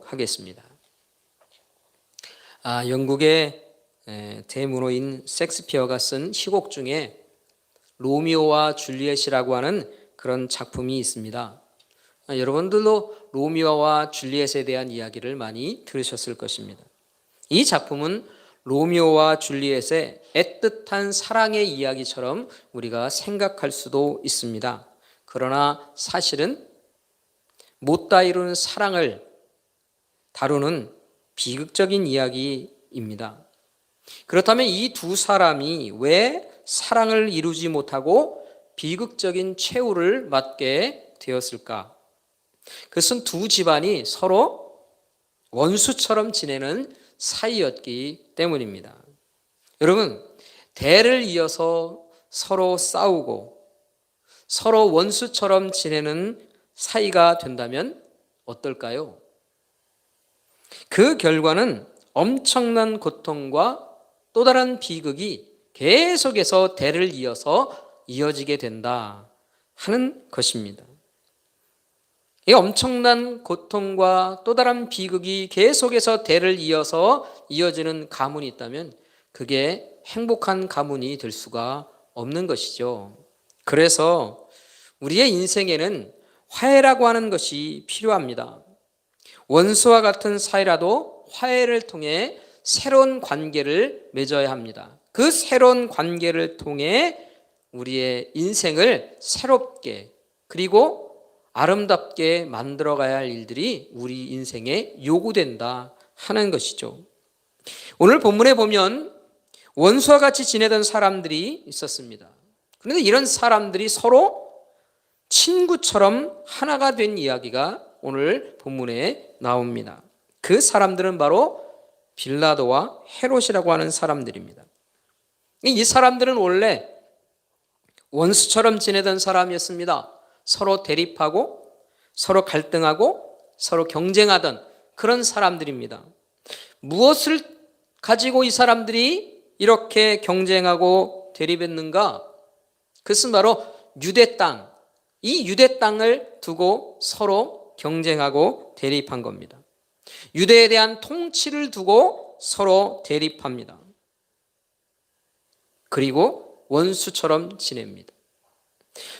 하겠습니다. 영국의 대문호인 섹스피어가 쓴 희곡 중에 로미오와 줄리엣이라고 하는 그런 작품이 있습니다. 여러분들도 로미오와 줄리엣에 대한 이야기를 많이 들으셨을 것입니다. 이 작품은 로미오와 줄리엣의 애틋한 사랑의 이야기처럼 우리가 생각할 수도 있습니다. 그러나 사실은 못다 이룬 사랑을 다루는 비극적인 이야기입니다. 그렇다면 이 두 사람이 왜 사랑을 이루지 못하고 비극적인 최후를 맞게 되었을까? 그것은 두 집안이 서로 원수처럼 지내는 사이였기 때문입니다. 여러분, 대를 이어서 서로 싸우고 서로 원수처럼 지내는 사이가 된다면 어떨까요? 그 결과는 엄청난 고통과 또 다른 비극이 계속해서 대를 이어서 이어지게 된다 하는 것입니다. 이 엄청난 고통과 또 다른 비극이 계속해서 대를 이어서 이어지는 가문이 있다면 그게 행복한 가문이 될 수가 없는 것이죠. 그래서 우리의 인생에는 화해라고 하는 것이 필요합니다. 원수와 같은 사이라도 화해를 통해 새로운 관계를 맺어야 합니다. 그 새로운 관계를 통해 우리의 인생을 새롭게 그리고 아름답게 만들어가야 할 일들이 우리 인생에 요구된다 하는 것이죠. 오늘 본문에 보면 원수와 같이 지내던 사람들이 있었습니다. 그런데 이런 사람들이 서로 친구처럼 하나가 된 이야기가 오늘 본문에 나옵니다. 그 사람들은 바로 빌라도와 헤롯이라고 하는 사람들입니다. 이 사람들은 원래 원수처럼 지내던 사람이었습니다. 서로 대립하고 서로 갈등하고 서로 경쟁하던 그런 사람들입니다. 무엇을 가지고 이 사람들이 이렇게 경쟁하고 대립했는가? 그것은 바로 유대 땅, 이 유대 땅을 두고 서로 경쟁하고 대립한 겁니다. 유대에 대한 통치를 두고 서로 대립합니다. 그리고 원수처럼 지냅니다.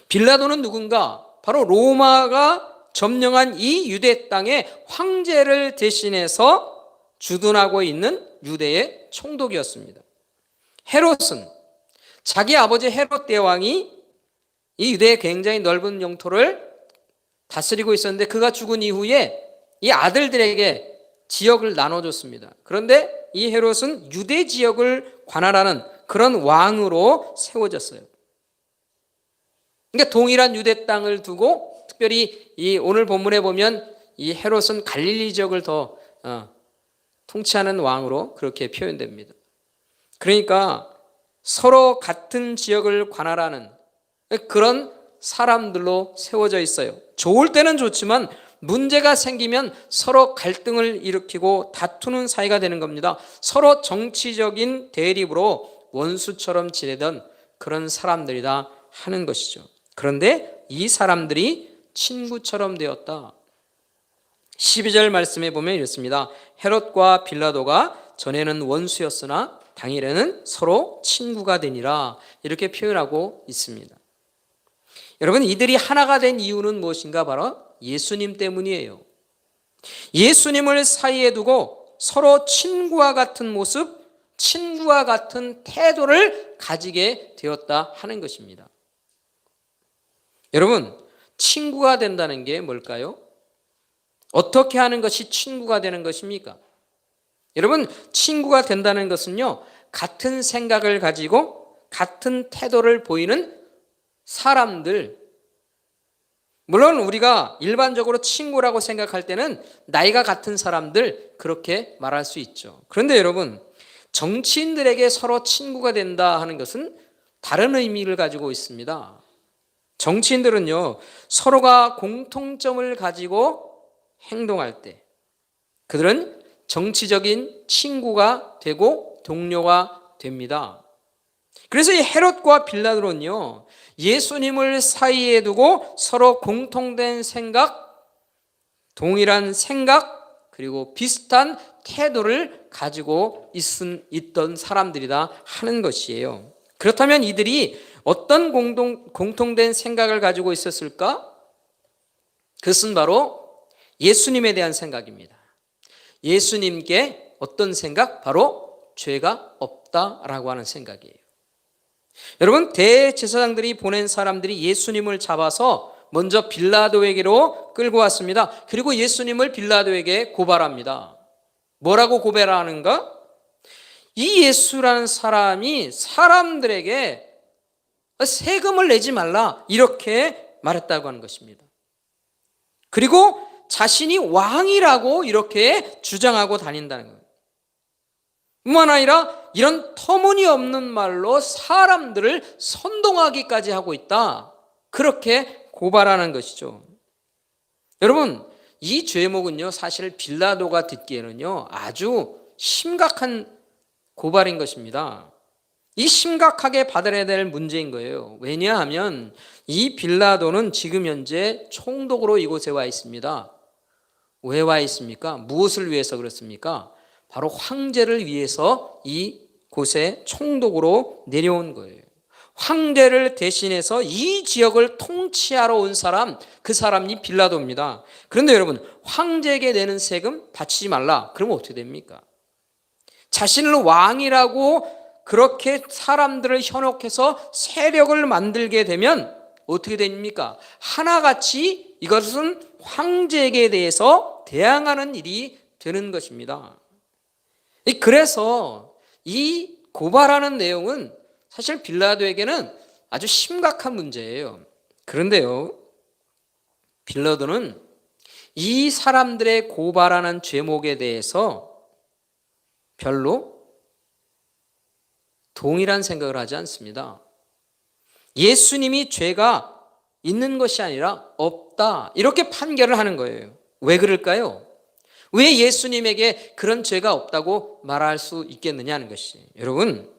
빌라도는 누군가? 바로 로마가 점령한 이 유대 땅의 황제를 대신해서 주둔하고 있는 유대의 총독이었습니다. 헤롯은 자기 아버지 헤롯 대왕이 이 유대의 굉장히 넓은 영토를 다스리고 있었는데 그가 죽은 이후에 이 아들들에게 지역을 나눠줬습니다. 그런데 이 헤롯은 유대 지역을 관할하는 그런 왕으로 세워졌어요. 그러니까 동일한 유대 땅을 두고 특별히 이 오늘 본문에 보면 이 헤롯은 갈릴리 지역을 더 통치하는 왕으로 그렇게 표현됩니다. 그러니까 서로 같은 지역을 관할하는 그런 사람들로 세워져 있어요. 좋을 때는 좋지만 문제가 생기면 서로 갈등을 일으키고 다투는 사이가 되는 겁니다. 서로 정치적인 대립으로 원수처럼 지내던 그런 사람들이다 하는 것이죠. 그런데 이 사람들이 친구처럼 되었다. 12절 말씀에 보면 이렇습니다. 헤롯과 빌라도가 전에는 원수였으나 당일에는 서로 친구가 되니라 이렇게 표현하고 있습니다. 여러분, 이들이 하나가 된 이유는 무엇인가? 바로 예수님 때문이에요. 예수님을 사이에 두고 서로 친구와 같은 모습, 친구와 같은 태도를 가지게 되었다 하는 것입니다. 여러분, 친구가 된다는 게 뭘까요? 어떻게 하는 것이 친구가 되는 것입니까? 여러분, 친구가 된다는 것은요, 같은 생각을 가지고 같은 태도를 보이는 사람들, 물론 우리가 일반적으로 친구라고 생각할 때는 나이가 같은 사람들 그렇게 말할 수 있죠. 그런데 여러분, 정치인들에게 서로 친구가 된다 하는 것은 다른 의미를 가지고 있습니다. 정치인들은요, 서로가 공통점을 가지고 행동할 때 그들은 정치적인 친구가 되고 동료가 됩니다. 그래서 이 헤롯과 빌라도는요, 예수님을 사이에 두고 서로 공통된 생각, 동일한 생각, 그리고 비슷한 태도를 가지고 있던 사람들이다 하는 것이에요. 그렇다면 이들이 어떤 공통된 생각을 가지고 있었을까? 그것은 바로 예수님에 대한 생각입니다. 예수님께 어떤 생각? 바로 죄가 없다라고 하는 생각이에요. 여러분, 대제사장들이 보낸 사람들이 예수님을 잡아서 먼저 빌라도에게로 끌고 왔습니다. 그리고 예수님을 빌라도에게 고발합니다. 뭐라고 고발하는가? 이 예수라는 사람이 사람들에게 세금을 내지 말라 이렇게 말했다고 하는 것입니다. 그리고 자신이 왕이라고 이렇게 주장하고 다닌다는 거예요. 뿐만 아니라 이런 터무니없는 말로 사람들을 선동하기까지 하고 있다. 그렇게 고발하는 것이죠. 여러분, 이 죄목은요, 사실 빌라도가 듣기에는요, 아주 심각한 고발인 것입니다. 이 심각하게 받아야 될 문제인 거예요. 왜냐하면 이 빌라도는 지금 현재 총독으로 이곳에 와 있습니다. 왜 와 있습니까? 무엇을 위해서 그렇습니까? 바로 황제를 위해서 이곳에 총독으로 내려온 거예요. 황제를 대신해서 이 지역을 통치하러 온 사람, 그 사람이 빌라도입니다. 그런데 여러분, 황제에게 내는 세금 바치지 말라. 그러면 어떻게 됩니까? 자신을 왕이라고 그렇게 사람들을 현혹해서 세력을 만들게 되면 어떻게 됩니까? 하나같이 이것은 황제에게 대해서 대항하는 일이 되는 것입니다. 그래서 이 고발하는 내용은 사실 빌라도에게는 아주 심각한 문제예요. 그런데요, 빌라도는 이 사람들의 고발하는 죄목에 대해서 별로 동일한 생각을 하지 않습니다. 예수님이 죄가 있는 것이 아니라 없다, 이렇게 판결을 하는 거예요. 왜 그럴까요? 왜 예수님에게 그런 죄가 없다고 말할 수 있겠느냐는 것이, 여러분,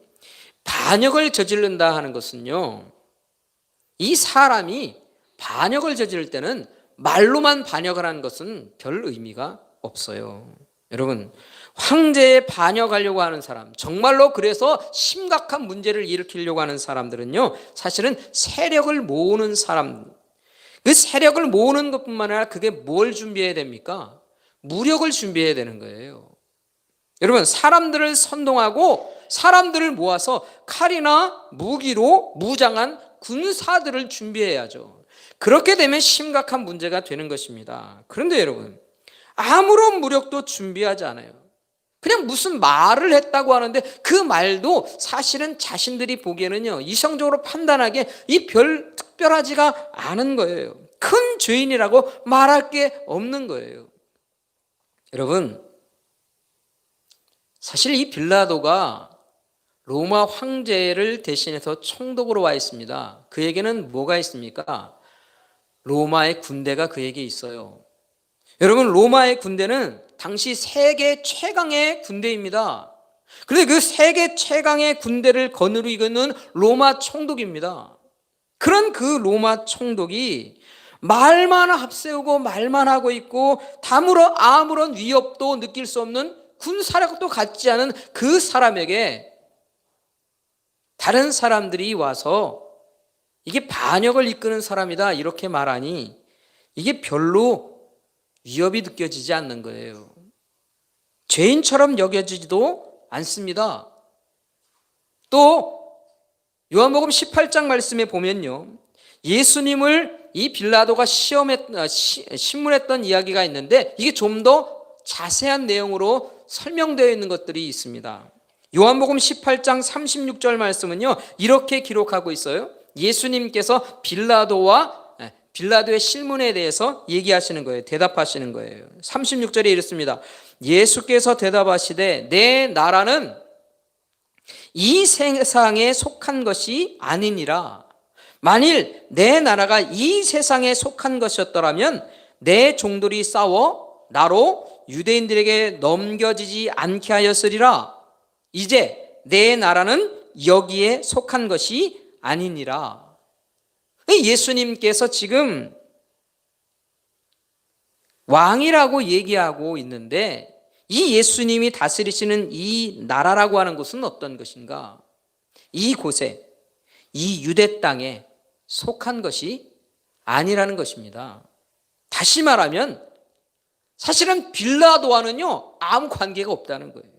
반역을 저지른다 하는 것은요, 이 사람이 반역을 저지를 때는 말로만 반역을 하는 것은 별 의미가 없어요. 여러분, 황제에 반역하려고 하는 사람, 정말로 그래서 심각한 문제를 일으키려고 하는 사람들은요, 사실은 세력을 모으는 사람, 그 세력을 모으는 것뿐만 아니라 그게 뭘 준비해야 됩니까? 무력을 준비해야 되는 거예요. 여러분, 사람들을 선동하고 사람들을 모아서 칼이나 무기로 무장한 군사들을 준비해야죠. 그렇게 되면 심각한 문제가 되는 것입니다. 그런데 여러분, 아무런 무력도 준비하지 않아요. 그냥 무슨 말을 했다고 하는데 그 말도 사실은 자신들이 보기에는요, 이성적으로 판단하기에 이 별 특별하지가 않은 거예요. 큰 죄인이라고 말할 게 없는 거예요. 여러분, 사실 이 빌라도가 로마 황제를 대신해서 총독으로 와 있습니다. 그에게는 뭐가 있습니까? 로마의 군대가 그에게 있어요. 여러분, 로마의 군대는 당시 세계 최강의 군대입니다. 그런데 그 세계 최강의 군대를 거느리고 있는 로마 총독입니다. 그런 그 로마 총독이 말만 앞세우고 말만 하고 있고 아무런 위협도 느낄 수 없는 군사력도 갖지 않은 그 사람에게 다른 사람들이 와서 이게 반역을 이끄는 사람이다 이렇게 말하니 이게 별로 위협이 느껴지지 않는 거예요. 죄인처럼 여겨지지도 않습니다. 또 요한복음 18장 말씀에 보면요, 예수님을 이 빌라도가 신문했던 이야기가 있는데 이게 좀 더 자세한 내용으로 설명되어 있는 것들이 있습니다. 요한복음 18장 36절 말씀은요, 이렇게 기록하고 있어요. 예수님께서 빌라도의 실문에 대해서 얘기하시는 거예요. 대답하시는 거예요. 36절에 이렇습니다. 예수께서 대답하시되 내 나라는 이 세상에 속한 것이 아니니라. 만일 내 나라가 이 세상에 속한 것이었더라면 내 종들이 싸워 나로 유대인들에게 넘겨지지 않게 하였으리라. 이제 내 나라는 여기에 속한 것이 아니니라. 예수님께서 지금 왕이라고 얘기하고 있는데 이 예수님이 다스리시는 이 나라라고 하는 곳은 어떤 것인가? 이곳에, 이 유대 땅에 속한 것이 아니라는 것입니다. 다시 말하면 사실은 빌라도와는요 아무 관계가 없다는 거예요.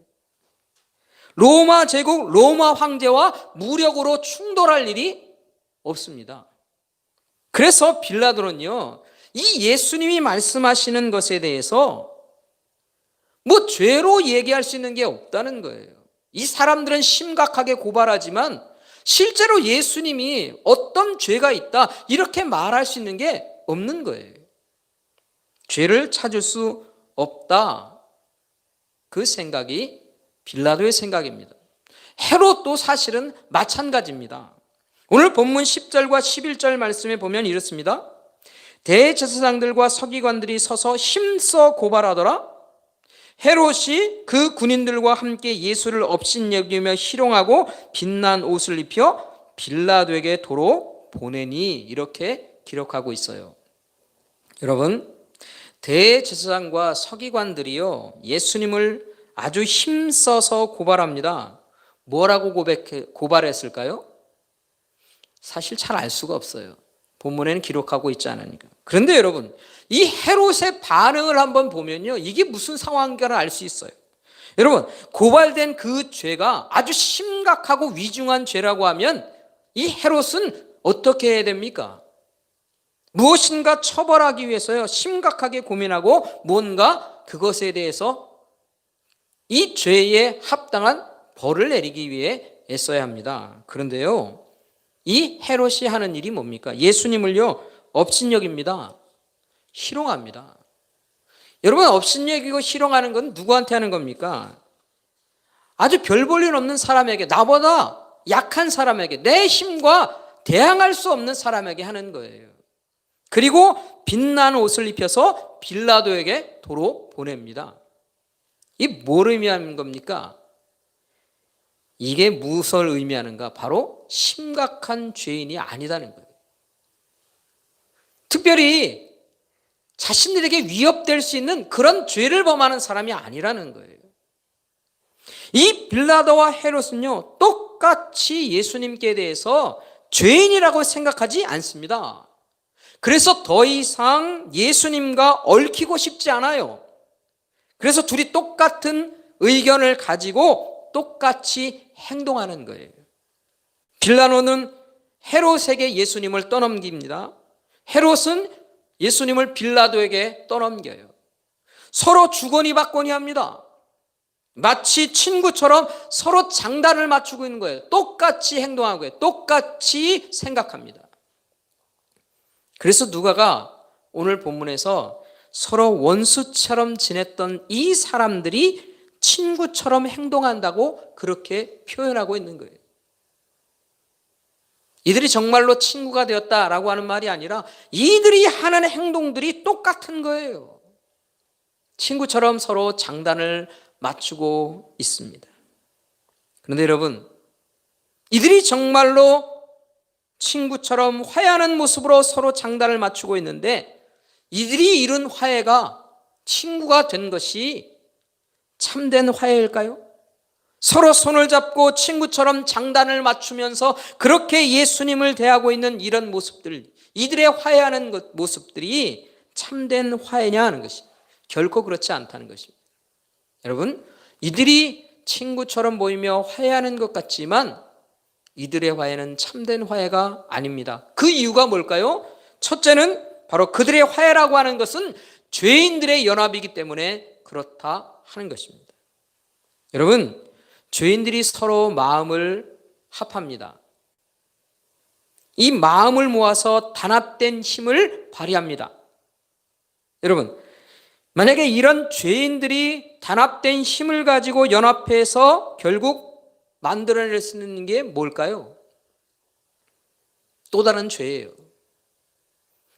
로마 제국, 로마 황제와 무력으로 충돌할 일이 없습니다. 그래서 빌라도는요 이 예수님이 말씀하시는 것에 대해서 뭐 죄로 얘기할 수 있는 게 없다는 거예요. 이 사람들은 심각하게 고발하지만 실제로 예수님이 어떤 죄가 있다 이렇게 말할 수 있는 게 없는 거예요. 죄를 찾을 수 없다. 그 생각이 빌라도의 생각입니다. 헤롯도 사실은 마찬가지입니다. 오늘 본문 10절과 11절 말씀에 보면 이렇습니다. 대제사장들과 서기관들이 서서 힘써 고발하더라. 헤롯이 그 군인들과 함께 예수를 업신여기며 희롱하고 빛난 옷을 입혀 빌라도에게 도로 보내니 이렇게 기록하고 있어요. 여러분, 대제사장과 서기관들이요 예수님을 아주 힘써서 고발합니다. 뭐라고 고발했을까요? 사실 잘 알 수가 없어요. 본문에는 기록하고 있지 않으니까. 그런데 여러분, 이 헤롯의 반응을 한번 보면요 이게 무슨 상황인가를 알 수 있어요. 여러분, 고발된 그 죄가 아주 심각하고 위중한 죄라고 하면 이 헤롯은 어떻게 해야 됩니까? 무엇인가 처벌하기 위해서요 심각하게 고민하고 뭔가 그것에 대해서 이 죄에 합당한 벌을 내리기 위해 애써야 합니다. 그런데요 이 헤롯이 하는 일이 뭡니까? 예수님을요 업신여깁니다. 희롱합니다. 여러분, 업신여기고 희롱하는 건 누구한테 하는 겁니까? 아주 별 볼 일 없는 사람에게, 나보다 약한 사람에게, 내 힘과 대항할 수 없는 사람에게 하는 거예요. 그리고 빛나는 옷을 입혀서 빌라도에게 도로 보냅니다. 이 뭘 의미하는 겁니까? 이게 무엇을 의미하는가? 바로 심각한 죄인이 아니다는 거예요. 특별히 자신들에게 위협될 수 있는 그런 죄를 범하는 사람이 아니라는 거예요. 이 빌라도와 헤롯은요 똑같이 예수님께 대해서 죄인이라고 생각하지 않습니다. 그래서 더 이상 예수님과 얽히고 싶지 않아요. 그래서 둘이 똑같은 의견을 가지고 똑같이 행동하는 거예요. 빌라도는 헤롯에게 예수님을 떠넘깁니다. 헤롯은 예수님을 빌라도에게 떠넘겨요. 서로 주거니 받거니 합니다. 마치 친구처럼 서로 장단을 맞추고 있는 거예요. 똑같이 행동하고요. 똑같이 생각합니다. 그래서 누가가 오늘 본문에서 서로 원수처럼 지냈던 이 사람들이 친구처럼 행동한다고 그렇게 표현하고 있는 거예요. 이들이 정말로 친구가 되었다라고 하는 말이 아니라 이들이 하는 행동들이 똑같은 거예요. 친구처럼 서로 장단을 맞추고 있습니다. 그런데 여러분, 이들이 정말로 친구처럼 화해하는 모습으로 서로 장단을 맞추고 있는데 이들이 이룬 화해가 친구가 된 것이 참된 화해일까요? 서로 손을 잡고 친구처럼 장단을 맞추면서 그렇게 예수님을 대하고 있는 이런 모습들, 이들의 화해하는 모습들이 참된 화해냐 하는 것이 결코 그렇지 않다는 것입니다. 여러분, 이들이 친구처럼 보이며 화해하는 것 같지만 이들의 화해는 참된 화해가 아닙니다. 그 이유가 뭘까요? 첫째는 바로 그들의 화해라고 하는 것은 죄인들의 연합이기 때문에 그렇다 하는 것입니다. 여러분, 죄인들이 서로 마음을 합합니다. 이 마음을 모아서 단합된 힘을 발휘합니다. 여러분, 만약에 이런 죄인들이 단합된 힘을 가지고 연합해서 결국 만들어낼 수 있는 게 뭘까요? 또 다른 죄예요.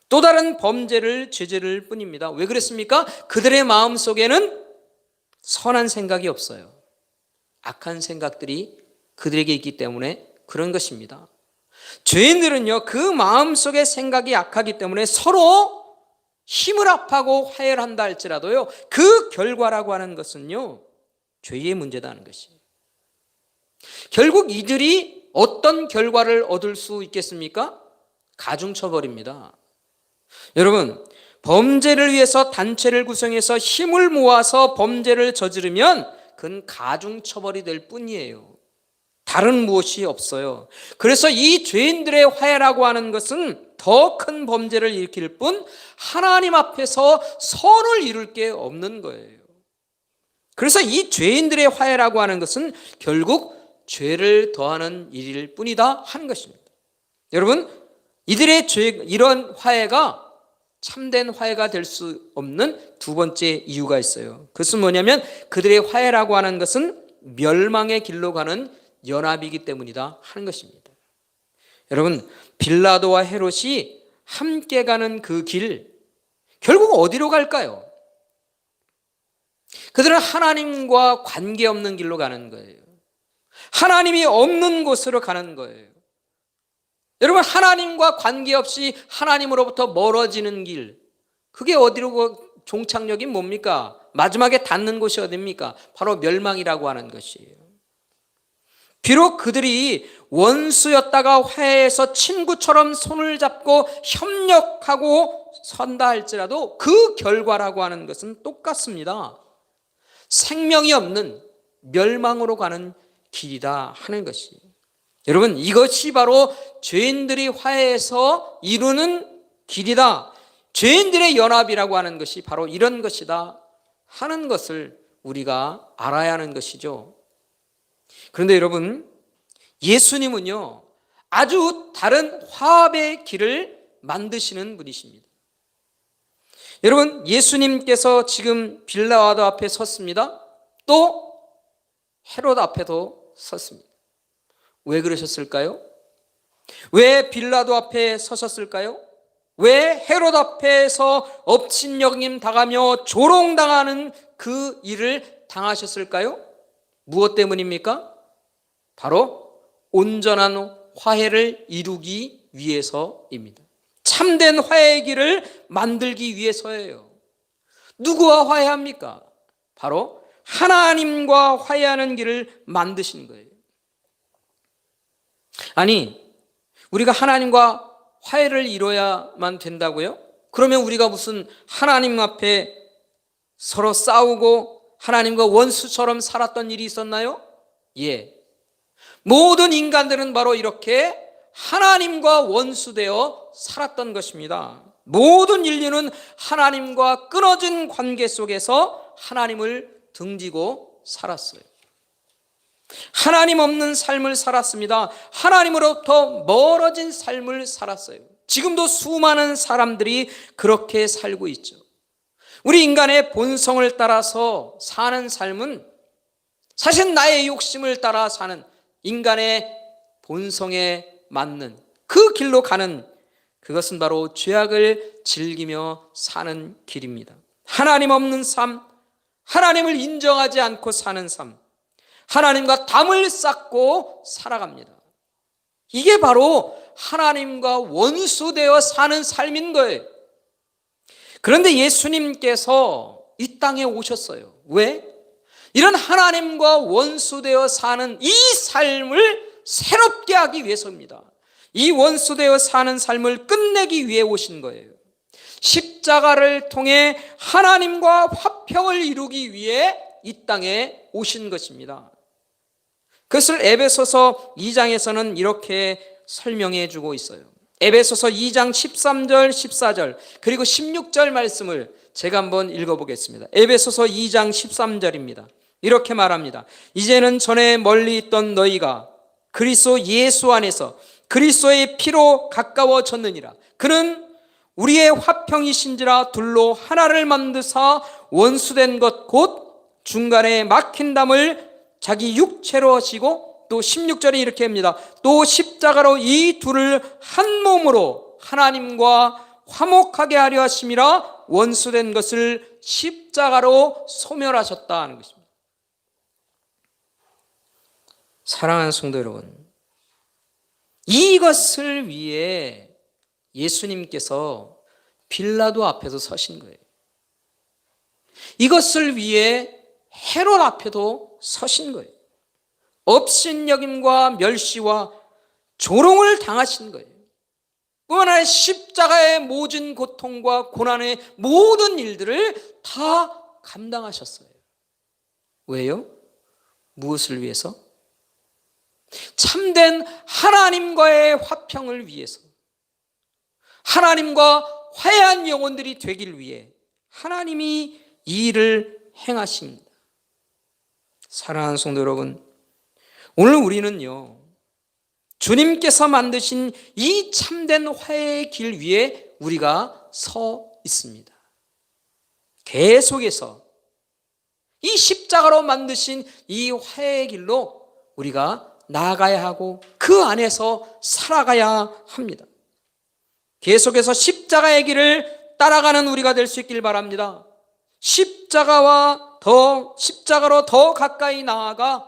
또 다른 범죄를 저지를 뿐입니다. 왜 그랬습니까? 그들의 마음 속에는 선한 생각이 없어요. 악한 생각들이 그들에게 있기 때문에 그런 것입니다. 죄인들은요 그 마음속의 생각이 악하기 때문에 서로 힘을 합하고 화해를 한다 할지라도요, 그 결과라고 하는 것은요, 죄의 문제다는 것이에요. 결국 이들이 어떤 결과를 얻을 수 있겠습니까? 가중처벌입니다. 여러분, 범죄를 위해서 단체를 구성해서 힘을 모아서 범죄를 저지르면 그건 가중처벌이 될 뿐이에요. 다른 무엇이 없어요. 그래서 이 죄인들의 화해라고 하는 것은 더 큰 범죄를 일으킬 뿐 하나님 앞에서 선을 이룰 게 없는 거예요. 그래서 이 죄인들의 화해라고 하는 것은 결국 죄를 더하는 일일 뿐이다 하는 것입니다. 여러분, 이들의 이런 화해가 참된 화해가 될 수 없는 두 번째 이유가 있어요. 그것은 뭐냐면 그들의 화해라고 하는 것은 멸망의 길로 가는 연합이기 때문이다 하는 것입니다. 여러분, 빌라도와 헤롯이 함께 가는 그 길, 결국 어디로 갈까요? 그들은 하나님과 관계없는 길로 가는 거예요. 하나님이 없는 곳으로 가는 거예요. 여러분, 하나님과 관계없이 하나님으로부터 멀어지는 길, 그게 어디로 종착역이 뭡니까? 마지막에 닿는 곳이 어디입니까? 바로 멸망이라고 하는 것이에요. 비록 그들이 원수였다가 화해해서 친구처럼 손을 잡고 협력하고 선다 할지라도 그 결과라고 하는 것은 똑같습니다. 생명이 없는 멸망으로 가는 길이다 하는 것이에요. 여러분, 이것이 바로 죄인들이 화해해서 이루는 길이다. 죄인들의 연합이라고 하는 것이 바로 이런 것이다 하는 것을 우리가 알아야 하는 것이죠. 그런데 여러분, 예수님은요, 아주 다른 화합의 길을 만드시는 분이십니다. 여러분, 예수님께서 지금 빌라도 앞에 섰습니다. 또 헤롯 앞에도 섰습니다. 왜 그러셨을까요? 왜 빌라도 앞에 서셨을까요? 왜 헤롯 앞에서 업신여김 당하며 조롱당하는 그 일을 당하셨을까요? 무엇 때문입니까? 바로 온전한 화해를 이루기 위해서입니다. 참된 화해의 길을 만들기 위해서예요. 누구와 화해합니까? 바로 하나님과 화해하는 길을 만드신 거예요. 아니, 우리가 하나님과 화해를 이뤄야만 된다고요? 그러면 우리가 무슨 하나님 앞에 서로 싸우고 하나님과 원수처럼 살았던 일이 있었나요? 예. 모든 인간들은 바로 이렇게 하나님과 원수되어 살았던 것입니다. 모든 인류는 하나님과 끊어진 관계 속에서 하나님을 등지고 살았어요. 하나님 없는 삶을 살았습니다. 하나님으로부터 멀어진 삶을 살았어요. 지금도 수많은 사람들이 그렇게 살고 있죠. 우리 인간의 본성을 따라서 사는 삶은 사실 나의 욕심을 따라 사는 인간의 본성에 맞는 그 길로 가는, 그것은 바로 죄악을 즐기며 사는 길입니다. 하나님 없는 삶, 하나님을 인정하지 않고 사는 삶, 하나님과 담을 쌓고 살아갑니다. 이게 바로 하나님과 원수되어 사는 삶인 거예요. 그런데 예수님께서 이 땅에 오셨어요. 왜? 이런 하나님과 원수되어 사는 이 삶을 새롭게 하기 위해서입니다. 이 원수되어 사는 삶을 끝내기 위해 오신 거예요. 십자가를 통해 하나님과 화평을 이루기 위해 이 땅에 오신 것입니다. 그것을 에베소서 2장에서는 이렇게 설명해 주고 있어요. 에베소서 2장 13절, 14절 그리고 16절 말씀을 제가 한번 읽어보겠습니다. 에베소서 2장 13절입니다. 이렇게 말합니다. 이제는 전에 멀리 있던 너희가 그리스도 예수 안에서 그리스도의 피로 가까워졌느니라. 그는 우리의 화평이신지라 둘로 하나를 만드사 원수된 것 곧 중간에 막힌 담을 자기 육체로 하시고, 또 16절에 이렇게 합니다. 또 십자가로 이 둘을 한 몸으로 하나님과 화목하게 하려 하심이라 원수된 것을 십자가로 소멸하셨다 하는 것입니다. 사랑하는 성도 여러분, 이것을 위해 예수님께서 빌라도 앞에서 서신 거예요. 이것을 위해 헤롯 앞에도 서신 거예요. 업신여김과 멸시와 조롱을 당하신 거예요. 뿐만 아니라 십자가의 모든 고통과 고난의 모든 일들을 다 감당하셨어요. 왜요? 무엇을 위해서? 참된 하나님과의 화평을 위해서, 하나님과 화해한 영혼들이 되길 위해 하나님이 이 일을 행하십니다. 사랑하는 성도 여러분, 오늘 우리는요, 주님께서 만드신 이 참된 화해의 길 위에 우리가 서 있습니다. 계속해서 이 십자가로 만드신 이 화해의 길로 우리가 나아가야 하고 그 안에서 살아가야 합니다. 계속해서 십자가의 길을 따라가는 우리가 될 수 있길 바랍니다. 십자가로 더 가까이 나아가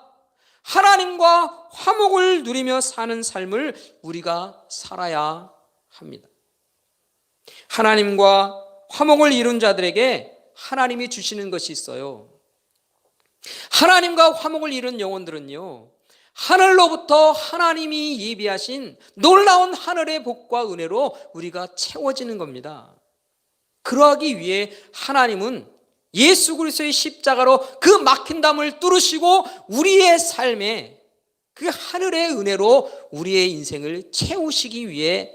하나님과 화목을 누리며 사는 삶을 우리가 살아야 합니다. 하나님과 화목을 이룬 자들에게 하나님이 주시는 것이 있어요. 하나님과 화목을 이룬 영혼들은요, 하늘로부터 하나님이 예비하신 놀라운 하늘의 복과 은혜로 우리가 채워지는 겁니다. 그러하기 위해 하나님은 예수 그리스도의 십자가로 그 막힌 담을 뚫으시고 우리의 삶에 그 하늘의 은혜로 우리의 인생을 채우시기 위해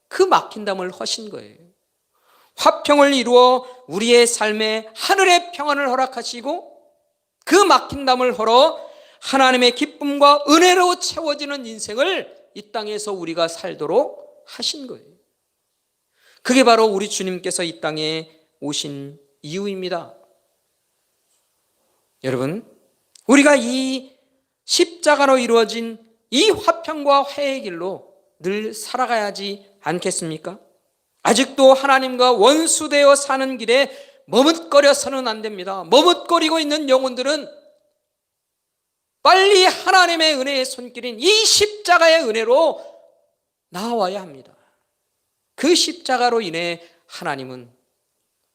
그 막힌 담을 허신 거예요. 화평을 이루어 우리의 삶에 하늘의 평안을 허락하시고 그 막힌 담을 헐어 하나님의 기쁨과 은혜로 채워지는 인생을 이 땅에서 우리가 살도록 하신 거예요. 그게 바로 우리 주님께서 이 땅에 오신 이유입니다. 여러분, 우리가 이 십자가로 이루어진 이 화평과 화해의 길로 늘 살아가야지 않겠습니까? 아직도 하나님과 원수되어 사는 길에 머뭇거려서는 안 됩니다. 머뭇거리고 있는 영혼들은 빨리 하나님의 은혜의 손길인 이 십자가의 은혜로 나와야 합니다. 그 십자가로 인해 하나님은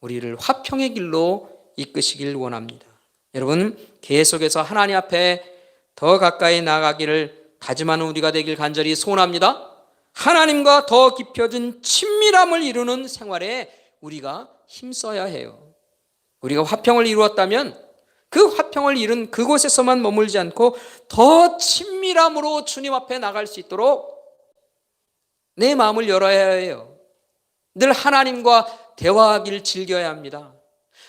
우리를 화평의 길로 이끄시길 원합니다. 여러분, 계속해서 하나님 앞에 더 가까이 나가기를 다짐하는 우리가 되길 간절히 소원합니다. 하나님과 더 깊어진 친밀함을 이루는 생활에 우리가 힘써야 해요. 우리가 화평을 이루었다면 그 화평을 이룬 그곳에서만 머물지 않고 더 친밀함으로 주님 앞에 나갈 수 있도록 내 마음을 열어야 해요. 늘 하나님과 대화하기를 즐겨야 합니다.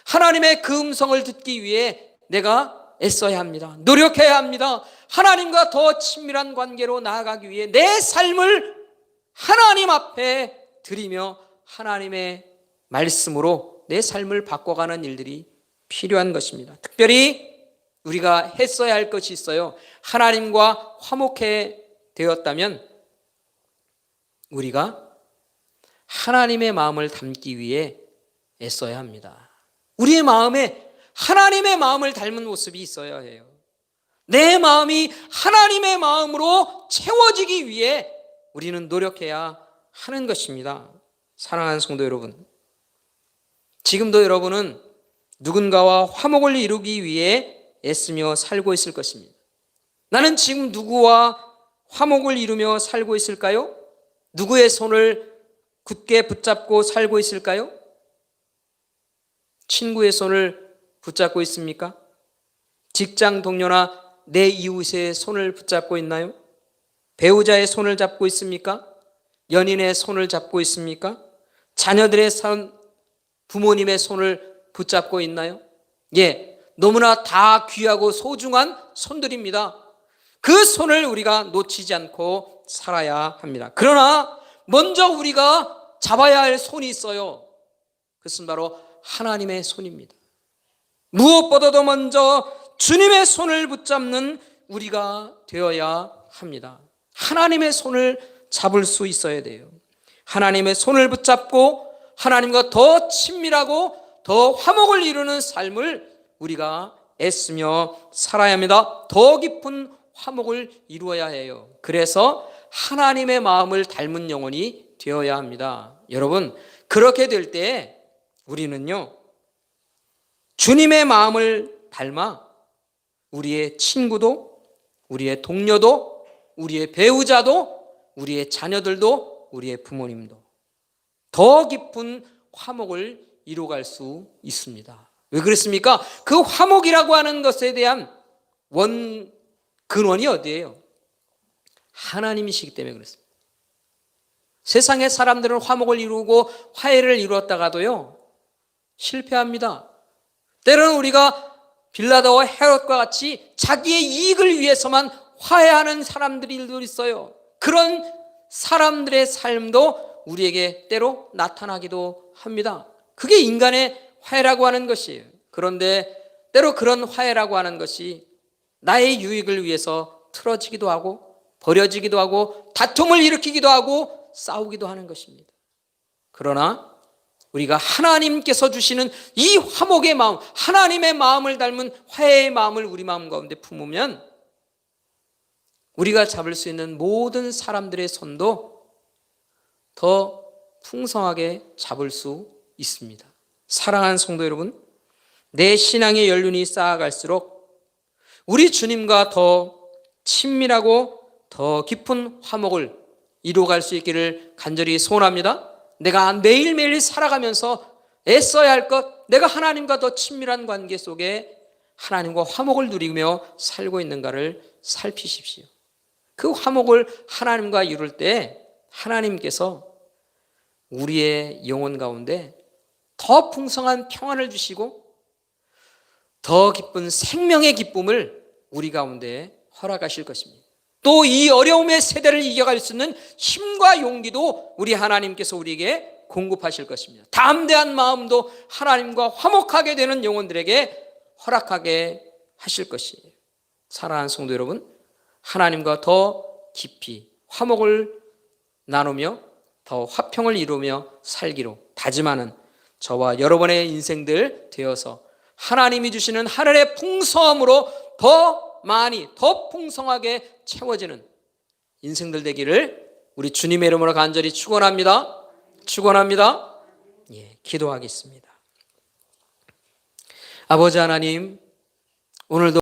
하나님의 그 음성을 듣기 위해 내가 애써야 합니다. 노력해야 합니다. 하나님과 더 친밀한 관계로 나아가기 위해 내 삶을 하나님 앞에 드리며 하나님의 말씀으로 내 삶을 바꿔가는 일들이 필요한 것입니다. 특별히 우리가 했어야 할 것이 있어요. 하나님과 화목해 되었다면 우리가 하나님의 마음을 담기 위해 애써야 합니다. 우리의 마음에 하나님의 마음을 닮은 모습이 있어야 해요. 내 마음이 하나님의 마음으로 채워지기 위해 우리는 노력해야 하는 것입니다. 사랑하는 성도 여러분, 지금도 여러분은 누군가와 화목을 이루기 위해 애쓰며 살고 있을 것입니다. 나는 지금 누구와 화목을 이루며 살고 있을까요? 누구의 손을 굳게 붙잡고 살고 있을까요? 친구의 손을 붙잡고 있습니까? 직장 동료나 내 이웃의 손을 붙잡고 있나요? 배우자의 손을 잡고 있습니까? 연인의 손을 잡고 있습니까? 자녀들의 손, 부모님의 손을 붙잡고 있나요? 예, 너무나 다 귀하고 소중한 손들입니다. 그 손을 우리가 놓치지 않고 살아야 합니다. 그러나 먼저 우리가 잡아야 할 손이 있어요. 그것은 바로 하나님의 손입니다. 무엇보다도 먼저 주님의 손을 붙잡는 우리가 되어야 합니다. 하나님의 손을 잡을 수 있어야 돼요. 하나님의 손을 붙잡고 하나님과 더 친밀하고 더 화목을 이루는 삶을 우리가 애쓰며 살아야 합니다. 더 깊은 화목을 이루어야 해요. 그래서 하나님의 마음을 닮은 영혼이 되어야 합니다. 여러분, 그렇게 될 때 우리는요, 주님의 마음을 닮아 우리의 친구도, 우리의 동료도, 우리의 배우자도, 우리의 자녀들도, 우리의 부모님도 더 깊은 화목을 이루어갈 수 있습니다. 왜 그렇습니까? 그 화목이라고 하는 것에 대한 근원이 어디예요? 하나님이시기 때문에 그렇습니다. 세상의 사람들은 화목을 이루고 화해를 이루었다가도요, 실패합니다. 때로는 우리가 빌라도와 헤롯과 같이 자기의 이익을 위해서만 화해하는 사람들도 있어요. 그런 사람들의 삶도 우리에게 때로 나타나기도 합니다. 그게 인간의 화해라고 하는 것이에요. 그런데 때로 그런 화해라고 하는 것이 나의 유익을 위해서 틀어지기도 하고 버려지기도 하고 다툼을 일으키기도 하고 싸우기도 하는 것입니다. 그러나 우리가 하나님께서 주시는 이 화목의 마음, 하나님의 마음을 닮은 화해의 마음을 우리 마음 가운데 품으면 우리가 잡을 수 있는 모든 사람들의 손도 더 풍성하게 잡을 수 있습니다. 사랑하는 성도 여러분, 내 신앙의 연륜이 쌓아갈수록 우리 주님과 더 친밀하고 더 깊은 화목을 이루어갈 수 있기를 간절히 소원합니다. 내가 매일매일 살아가면서 애써야 할 것, 내가 하나님과 더 친밀한 관계 속에 하나님과 화목을 누리며 살고 있는가를 살피십시오. 그 화목을 하나님과 이룰 때 하나님께서 우리의 영혼 가운데 더 풍성한 평안을 주시고 더 깊은 생명의 기쁨을 우리 가운데 허락하실 것입니다. 또 이 어려움의 세대를 이겨갈 수 있는 힘과 용기도 우리 하나님께서 우리에게 공급하실 것입니다. 담대한 마음도 하나님과 화목하게 되는 영혼들에게 허락하게 하실 것이에요. 사랑하는 성도 여러분, 하나님과 더 깊이 화목을 나누며 더 화평을 이루며 살기로 다짐하는 저와 여러분의 인생들 되어서 하나님이 주시는 하늘의 풍성함으로 더 많이 더 풍성하게 채워지는 인생들 되기를 우리 주님의 이름으로 간절히 축원합니다. 축원합니다. 기도하겠습니다. 아버지 하나님, 오늘도